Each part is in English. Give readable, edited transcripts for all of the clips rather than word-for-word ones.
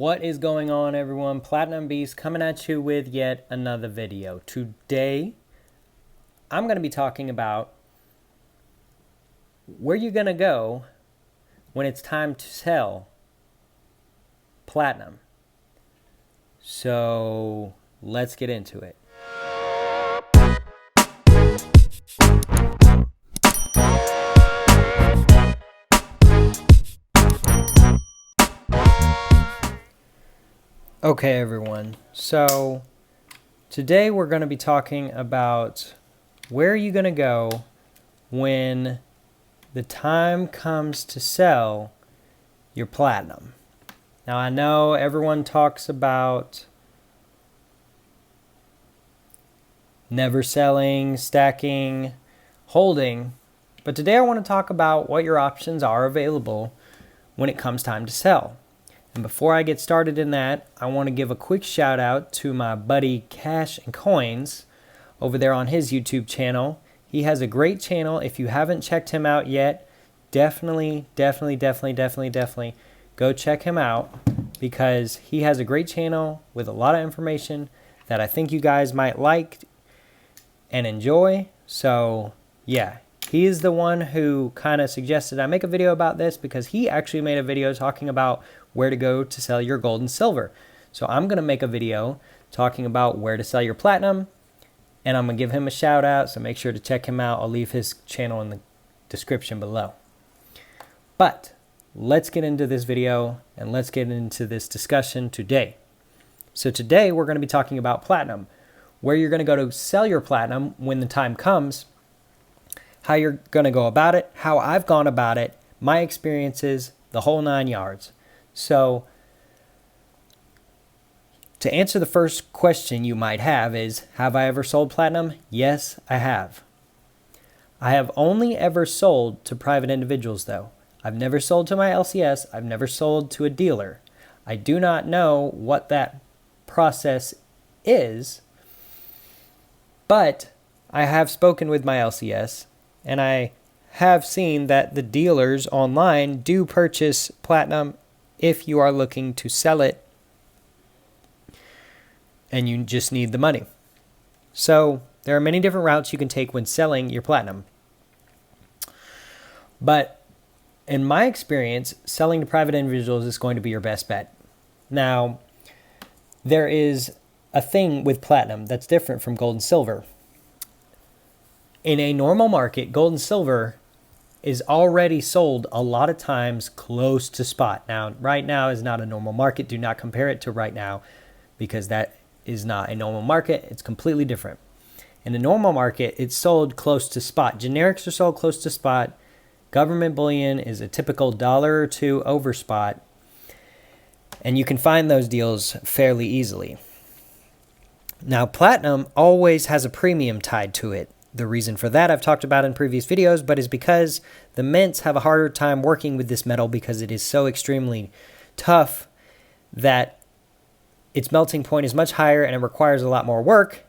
What is going on, everyone? Platinum Beast coming at you with yet another video. Today, I'm going to be talking about where you're going to go when it's time to sell platinum. So, let's get into it. Okay, everyone. So, today we're going to be talking about where are you going to go when the time comes to sell your platinum. Now, I know everyone talks about never selling, stacking, holding, but today I want to talk about what your options are available when it comes time to sell. And before I get started in that, I want to give a quick shout out to my buddy Cash and Coins over there on his YouTube channel. He has a great channel. If you haven't checked him out yet, definitely go check him out, because he has a great channel with a lot of information that I think you guys might like and enjoy. So yeah, he is the one who kind of suggested I make a video about this, because he actually made a video talking about where to go to sell your gold and silver. So I'm going to make a video talking about where to sell your platinum, and I'm going to give him a shout out, so make sure to check him out. I'll leave his channel in the description below. But let's get into this video and let's get into this discussion today. So today we're going to be talking about platinum, where you're going to go to sell your platinum when the time comes, how you're going to go about it, how I've gone about it, my experiences, the whole 9 yards. So, to answer the first question you might have is, have I ever sold platinum? Yes, I have. I have only ever sold to private individuals, though. I've never sold to my LCS. I've never sold to a dealer. I do not know what that process is, but I have spoken with my LCS, and I have seen that the dealers online do purchase platinum if you are looking to sell it and you just need the money. So there are many different routes you can take when selling your platinum. But in my experience, selling to private individuals is going to be your best bet. Now, there is a thing with platinum that's different from gold and silver. In a normal market, gold and silver is already sold a lot of times close to spot. Now, right now is not a normal market. Do not compare it to right now, because that is not a normal market. It's completely different. In a normal market, it's sold close to spot. Generics are sold close to spot. Government bullion is a typical $1 or $2 over spot. And you can find those deals fairly easily. Now, platinum always has a premium tied to it. The reason for that I've talked about in previous videos, but is because the mints have a harder time working with this metal, because it is so extremely tough that its melting point is much higher, and it requires a lot more work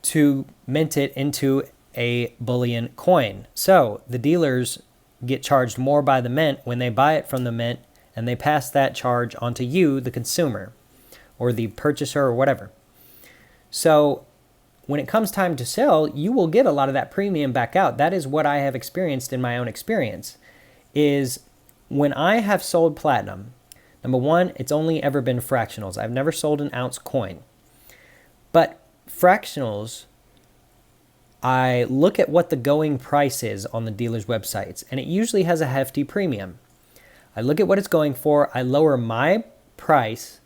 to mint it into a bullion coin. So the dealers get charged more by the mint when they buy it from the mint, and they pass that charge onto you, the consumer, or the purchaser, or whatever. So when it comes time to sell, you will get a lot of that premium back out. That is what I have experienced in my own experience, is when I have sold platinum, number one, it's only ever been fractionals. I've never sold an ounce coin. But fractionals, I look at what the going price is on the dealer's websites, and it usually has a hefty premium. I look at what it's going for. I lower my price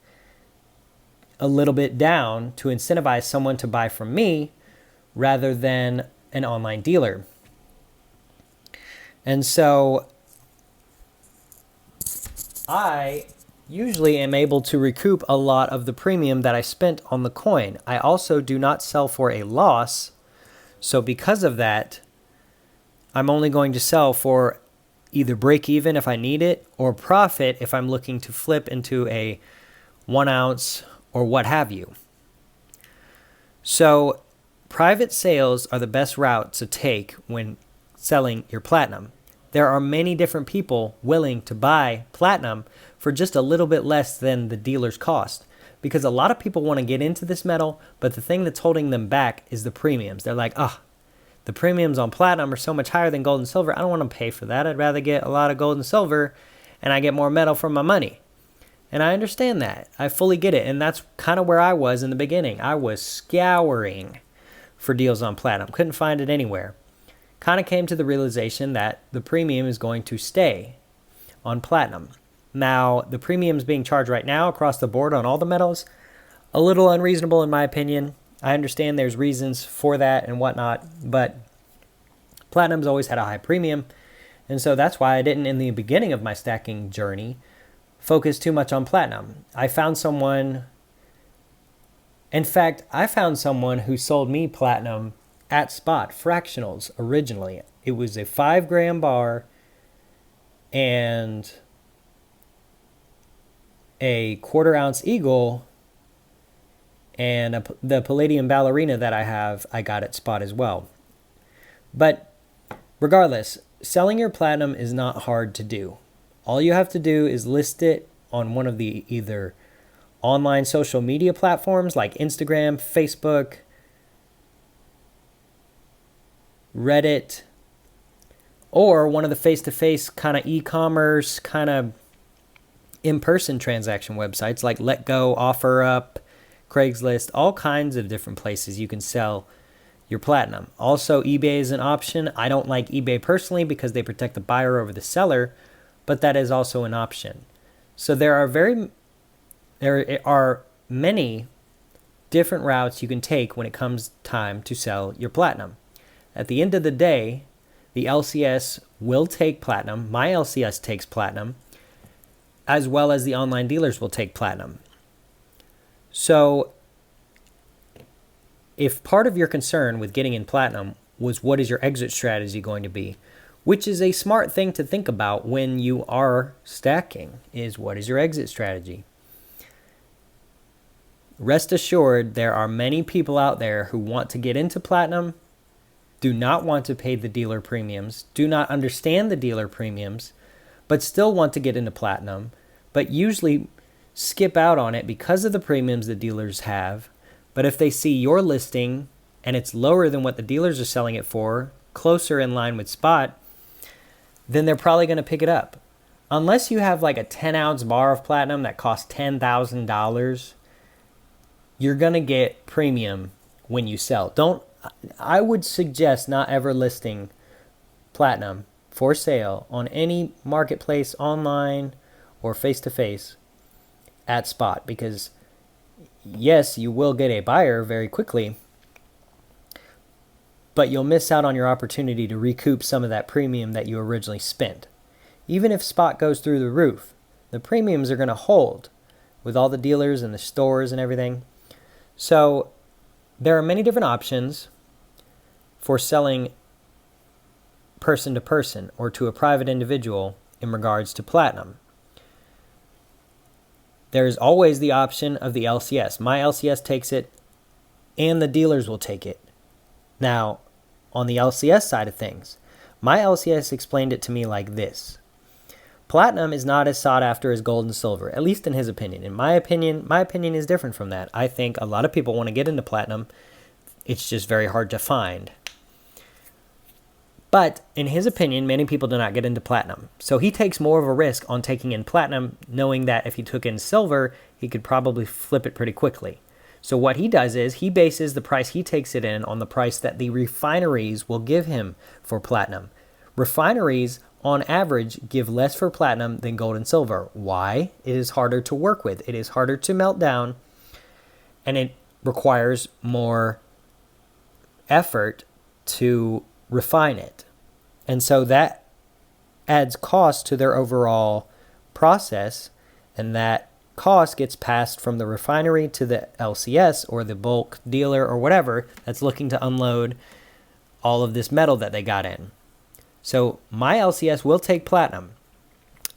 a little bit down to incentivize someone to buy from me rather than an online dealer. And so I usually am able to recoup a lot of the premium that I spent on the coin. I also do not sell for a loss. So because of that, I'm only going to sell for either break even if I need it, or profit if I'm looking to flip into a 1 ounce or what have you. So private sales are the best route to take when selling your platinum. there are many different people willing to buy platinum for just a little bit less than the dealer's cost. Because a lot of people want to get into this metal, but the thing that's holding them back is the premiums. They're like, the premiums on platinum are so much higher than gold and silver. I don't want to pay for that. I'd rather get a lot of gold and silver and I get more metal for my money. And I understand that. I fully get it. And that's kind of where I was in the beginning. I was scouring for deals on platinum. Couldn't find it anywhere. Kind of came to the realization that the premium is going to stay on platinum. Now, the premiums being charged right now across the board on all the metals, a little unreasonable in my opinion. I understand there's reasons for that and whatnot, but platinum's always had a high premium. And so that's why I didn't, in the beginning of my stacking journey, focus too much on platinum. I found someone who sold me platinum at spot, fractionals originally. It was a 5-gram bar and a 1/4 ounce eagle, and the palladium ballerina that I have, I got at spot as well. But regardless, selling your platinum is not hard to do. All you have to do is list it on one of the either online social media platforms like Instagram, Facebook, Reddit, or one of the face-to-face kind of e-commerce, kind of in-person transaction websites like LetGo, OfferUp, Craigslist, all kinds of different places you can sell your platinum. Also, eBay is an option. I don't like eBay personally because they protect the buyer over the seller, but that is also an option. So there are many different routes you can take when it comes time to sell your platinum. At the end of the day, the LCS will take platinum. My LCS takes platinum, as well as the online dealers will take platinum. So if part of your concern with getting in platinum was what is your exit strategy going to be, which is a smart thing to think about when you are stacking, is what is your exit strategy? Rest assured, there are many people out there who want to get into platinum, do not want to pay the dealer premiums, do not understand the dealer premiums, but still want to get into platinum, but usually skip out on it because of the premiums the dealers have. But if they see your listing and it's lower than what the dealers are selling it for, closer in line with spot, then they're probably going to pick it up. Unless you have like a 10-ounce bar of platinum that costs $10,000, you're going to get premium when you sell. I would suggest not ever listing platinum for sale on any marketplace, online or face-to-face at spot, because yes, you will get a buyer very quickly, but you'll miss out on your opportunity to recoup some of that premium that you originally spent. Even if spot goes through the roof, the premiums are going to hold with all the dealers and the stores and everything. So there are many different options for selling person to person or to a private individual in regards to platinum. There's always the option of the LCS. My LCS takes it and the dealers will take it. Now, on the LCS side of things, my LCS explained it to me like this. Platinum is not as sought after as gold and silver, at least in his opinion. In my opinion is different from that. I think a lot of people want to get into platinum. It's just very hard to find. But in his opinion, many people do not get into platinum. So he takes more of a risk on taking in platinum, knowing that if he took in silver, he could probably flip it pretty quickly. So what he does is he bases the price he takes it in on the price that the refineries will give him for platinum. Refineries, on average, give less for platinum than gold and silver. Why? It is harder to work with. It is harder to melt down, and it requires more effort to refine it. And so that adds cost to their overall process, and that cost gets passed from the refinery to the LCS or the bulk dealer or whatever that's looking to unload all of this metal that they got in. So my LCS will take platinum,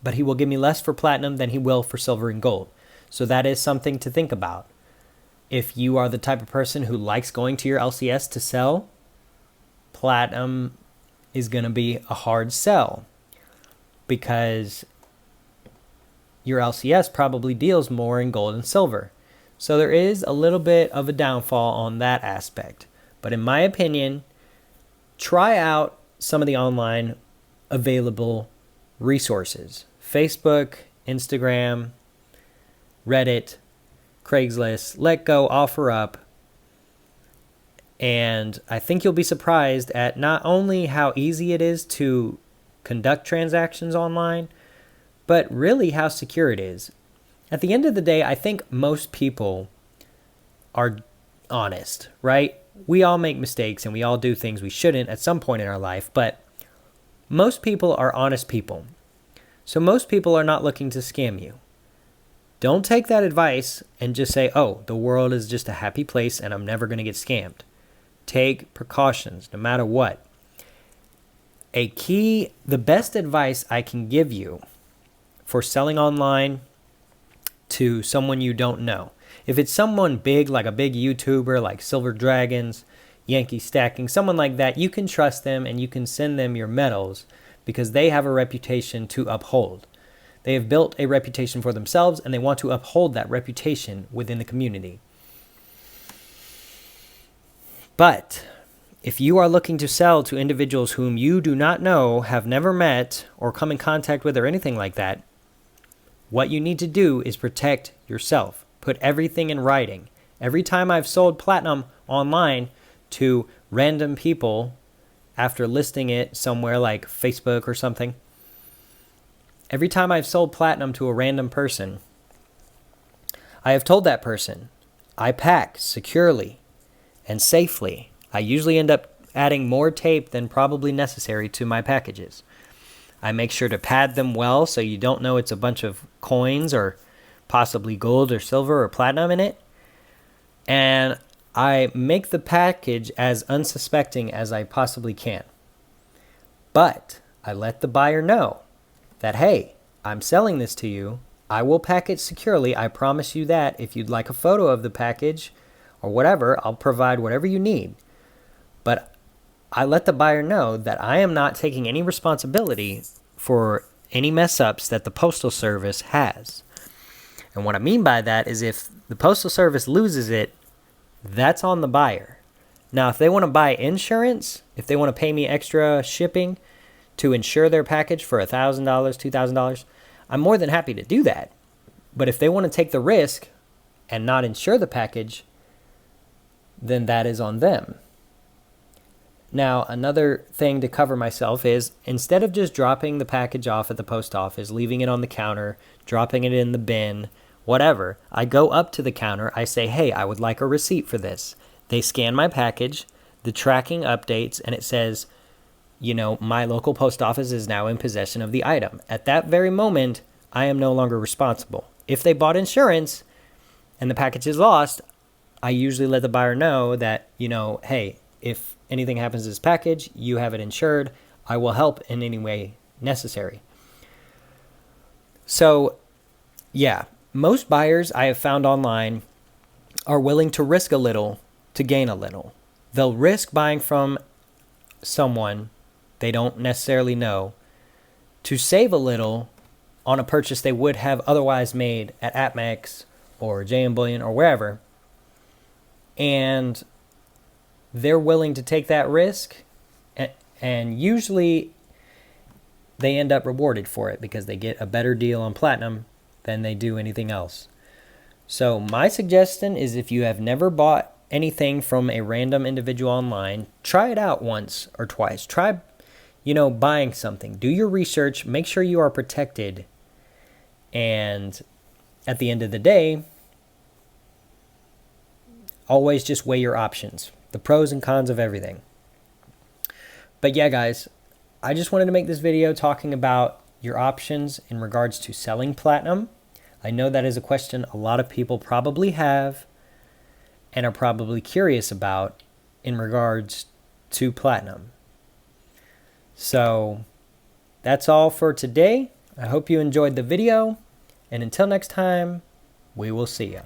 but he will give me less for platinum than he will for silver and gold. So that is something to think about. If you are the type of person who likes going to your LCS to sell, platinum is going to be a hard sell. because your LCS probably deals more in gold and silver. So there is a little bit of a downfall on that aspect. But in my opinion, try out some of the online available resources. Facebook, Instagram, Reddit, Craigslist, Letgo, OfferUp. And I think you'll be surprised at not only how easy it is to conduct transactions online, but really how secure it is. At the end of the day, I think most people are honest, right? We all make mistakes and we all do things we shouldn't at some point in our life, but most people are honest people. So most people are not looking to scam you. Don't take that advice and just say, oh, the world is just a happy place and I'm never going to get scammed. Take precautions no matter what. The best advice I can give you for selling online to someone you don't know. If it's someone big, like a big YouTuber like Silver Dragons, Yankee Stacking, someone like that, you can trust them and you can send them your medals because they have a reputation to uphold. They have built a reputation for themselves and they want to uphold that reputation within the community. But if you are looking to sell to individuals whom you do not know, have never met, or come in contact with or anything like that, what you need to do is protect yourself. Put everything in writing. Every time I've sold platinum online to random people after listing it somewhere like Facebook or something, every time I've sold platinum to a random person, I have told that person, I pack securely and safely. I usually end up adding more tape than probably necessary to my packages. I make sure to pad them well so you don't know it's a bunch of coins or possibly gold or silver or platinum in it. And I make the package as unsuspecting as I possibly can. But I let the buyer know that, hey, I'm selling this to you. I will pack it securely. I promise you that. If you'd like a photo of the package or whatever, I'll provide whatever you need. But I let the buyer know that I am not taking any responsibility for any mess ups that the Postal Service has. And what I mean by that is if the Postal Service loses it, that's on the buyer. Now, if they want to buy insurance, if they want to pay me extra shipping to insure their package for $1,000, $2,000, I'm more than happy to do that. But if they want to take the risk and not insure the package, then that is on them. Now, another thing to cover myself is instead of just dropping the package off at the post office, leaving it on the counter, dropping it in the bin, whatever, I go up to the counter, I say, hey, I would like a receipt for this. They scan my package, the tracking updates, and it says, my local post office is now in possession of the item. At that very moment, I am no longer responsible. If they bought insurance and the package is lost, I usually let the buyer know that, hey, if anything happens to this package, you have it insured. I will help in any way necessary. So, yeah, most buyers I have found online are willing to risk a little to gain a little. They'll risk buying from someone they don't necessarily know to save a little on a purchase they would have otherwise made at APMEX or JM Bullion or wherever. And they're willing to take that risk, and usually they end up rewarded for it because they get a better deal on platinum than they do anything else. So my suggestion is if you have never bought anything from a random individual online, try it out once or twice. Try, buying something. Do your research. Make sure you are protected. And at the end of the day, always just weigh your options. The pros and cons of everything. But yeah, guys, I just wanted to make this video talking about your options in regards to selling platinum. I know that is a question a lot of people probably have and are probably curious about in regards to platinum. So that's all for today. I hope you enjoyed the video, and until next time, we will see ya.